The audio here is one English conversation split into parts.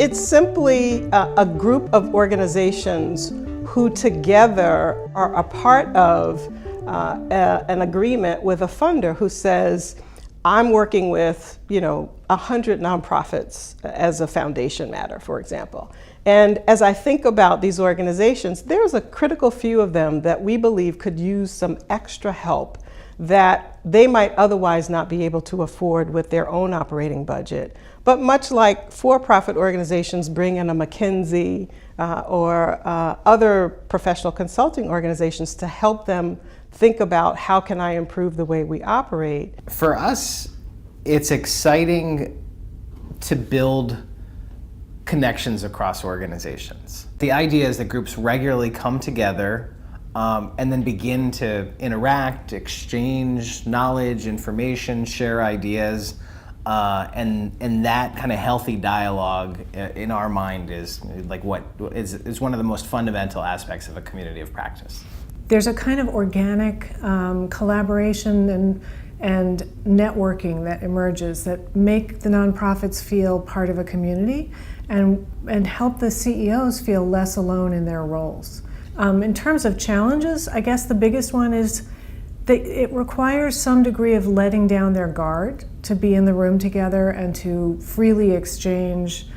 It's simply a group of organizations who together are a part of an agreement with a funder who says, I'm working with, 100 nonprofits as a foundation matter, for example. And as I think about these organizations, there's a critical few of them that we believe could use some extra help that they might otherwise not be able to afford with their own operating budget. But much like for-profit organizations bring in a McKinsey or other professional consulting organizations to help them think about how can I improve the way we operate. For us, it's exciting to build connections across organizations. The idea is that groups regularly come together and then begin to interact, exchange knowledge, information, share ideas, and that kind of healthy dialogue in our mind is like what is one of the most fundamental aspects of a community of practice. There's a kind of organic collaboration and networking that emerges that make the nonprofits feel part of a community and help the CEOs feel less alone in their roles. In terms of challenges, I guess the biggest one is that it requires some degree of letting down their guard to be in the room together and to freely exchange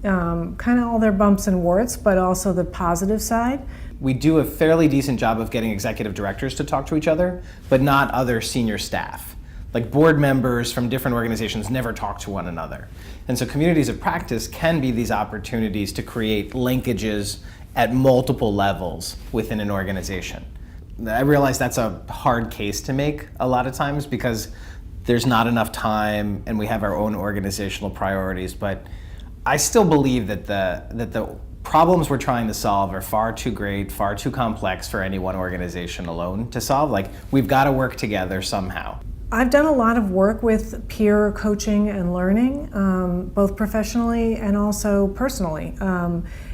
kind of all their bumps and warts, but also the positive side. We do a fairly decent job of getting executive directors to talk to each other, but not other senior staff. Like board members from different organizations never talk to one another. And so communities of practice can be these opportunities to create linkages at multiple levels within an organization. I realize that's a hard case to make a lot of times because there's not enough time and we have our own organizational priorities, but I still believe that the problems we're trying to solve are far too great, far too complex for any one organization alone to solve. Like, we've got to work together somehow. I've done a lot of work with peer coaching and learning, both professionally and also personally.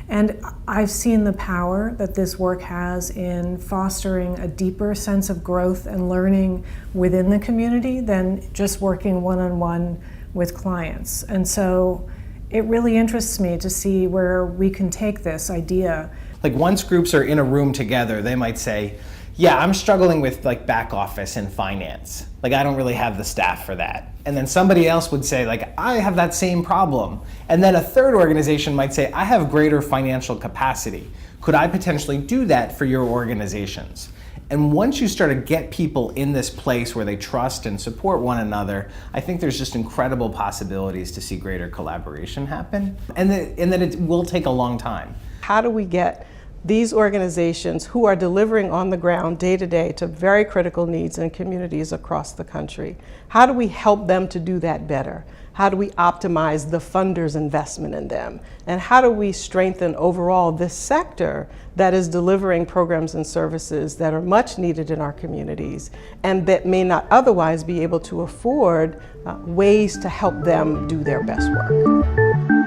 And I've seen the power that this work has in fostering a deeper sense of growth and learning within the community than just working one-on-one with clients. And so it really interests me to see where we can take this idea. Like, once groups are in a room together, they might say, yeah, I'm struggling with like back office and finance. Like, I don't really have the staff for that. And then somebody else would say, like, I have that same problem. And then a third organization might say, I have greater financial capacity. Could I potentially do that for your organizations? And once you start to get people in this place where they trust and support one another, I think there's just incredible possibilities to see greater collaboration happen. And that it will take a long time. How do we get these organizations who are delivering on the ground day to day to very critical needs in communities across the country? How do we help them to do that better? How do we optimize the funders' investment in them? And how do we strengthen overall this sector that is delivering programs and services that are much needed in our communities and that may not otherwise be able to afford ways to help them do their best work?